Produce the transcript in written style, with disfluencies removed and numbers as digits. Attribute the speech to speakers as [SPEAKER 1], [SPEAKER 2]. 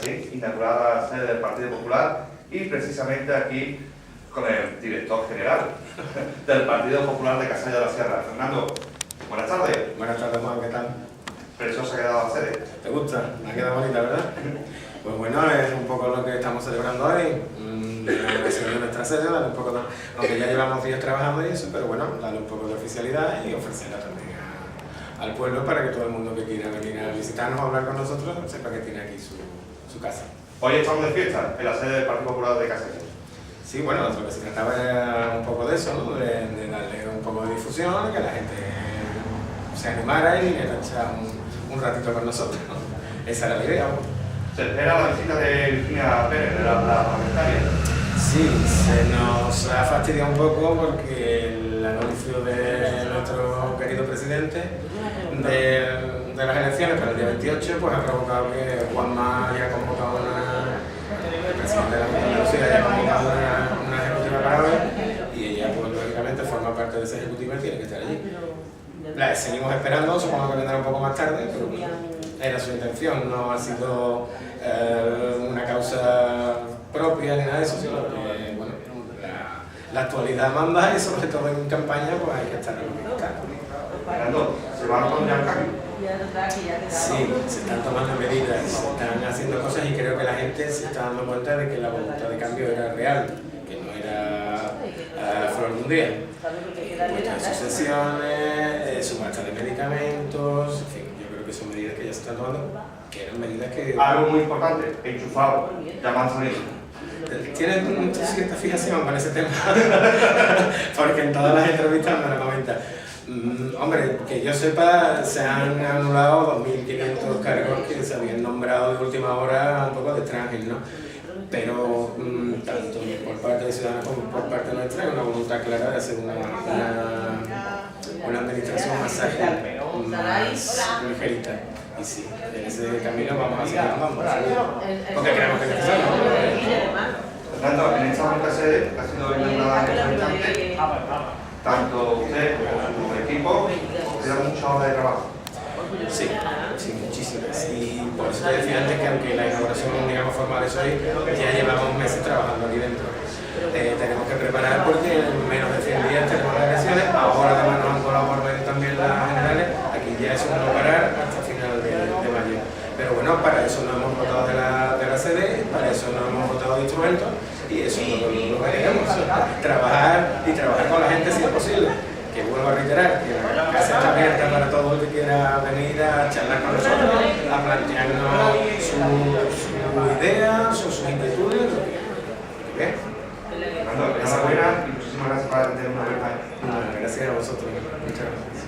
[SPEAKER 1] así, inaugurada la sede del Partido Popular y precisamente aquí con el director general del Partido Popular de Casalla de la Sierra. Fernando, buenas tardes.
[SPEAKER 2] Buenas tardes, Juan, ¿qué tal?
[SPEAKER 1] Preciosa ha quedado la sede.
[SPEAKER 2] ¿Te gusta? Me ha quedado bonita, ¿verdad? Pues bueno, es un poco lo que estamos celebrando hoy, la inauguración de nuestra sede, darle un poco de, aunque ya llevamos días trabajando y eso, pero bueno, darle un poco de oficialidad y ofrecerla también al pueblo para que todo el mundo que quiera venir a visitarnos o hablar con nosotros sepa que tiene aquí su casa.
[SPEAKER 1] Hoy estamos de fiesta en la sede del Partido Popular de Casalla.
[SPEAKER 2] Sí, bueno, lo que se trataba era un poco de eso, ¿no? De darle un poco de difusión, que la gente se animara y viniera a echar un ratito con nosotros. Esa era la idea.
[SPEAKER 1] ¿Se espera la visita de Virginia Pérez, de la parlamentaria?
[SPEAKER 2] Sí, se nos ha fastidiado un poco porque el anuncio de nuestro querido presidente de las elecciones para el día 28 pues ha provocado que Juanma haya convocado el presidente de la Junta de Andalucía haya convocado una ejecutiva para hoy y ella pues lógicamente forma parte de esa ejecutiva y tiene que estar allí. La seguimos esperando, supongo que vendrá un poco más tarde, pero era su intención, no ha sido una causa propia ni nada de eso, sino que bueno, la actualidad manda y sobre todo en campaña pues hay que estar
[SPEAKER 1] Fernando, ¿se van a poner el cambio?
[SPEAKER 2] Sí, se están tomando medidas, se están haciendo cosas y creo que la gente se está dando cuenta de que la voluntad de cambio era real, que no era flor de un día. Puestas de sucesiones, subasta de medicamentos, en fin, yo creo que son medidas que ya se están tomando, que eran medidas que...
[SPEAKER 1] Algo muy importante, enchufado, ya me han salido.
[SPEAKER 2] Tienes cierta fijación con ese tema, porque en todas las entrevistas me lo comentan. Hombre, que yo sepa, se han anulado 2.500 cargos que se habían nombrado de última hora un poco de extranjeros, ¿no? Pero tanto por parte de Ciudadanos como por parte nuestra hay una voluntad clara de hacer una administración más ágil, más ligerita. Y sí, en ese camino vamos a seguir andando, porque creemos que es necesario.
[SPEAKER 1] Fernando, en esta única sede ha sido inaugurada en este instante, tanto usted como su equipo, queda mucha hora de trabajo.
[SPEAKER 2] Sí, sí, muchísimas. Y por eso te decía antes que aunque la inauguración, digamos, formal es hoy, ya llevamos meses trabajando aquí dentro. Tenemos que preparar porque en menos de 100 días tenemos las elecciones, ahora además nos han colado por medio también las generales, aquí ya es un no parar hasta final de mayo. Pero bueno, para eso nos hemos votado de la sede, para eso nos hemos votado de instrumentos y eso es lo que queremos, trabajar y trabajar con la gente si es posible. Que vuelvo a reiterar, que la casa está abierta para todo el que quiera venir a charlar con nosotros, a plantearnos sus ideas, sus inquietudes, lo que vean.
[SPEAKER 1] Fernando, enhorabuena y muchísimas gracias por atender una vez más.
[SPEAKER 2] Gracias a vosotros. Muchas gracias.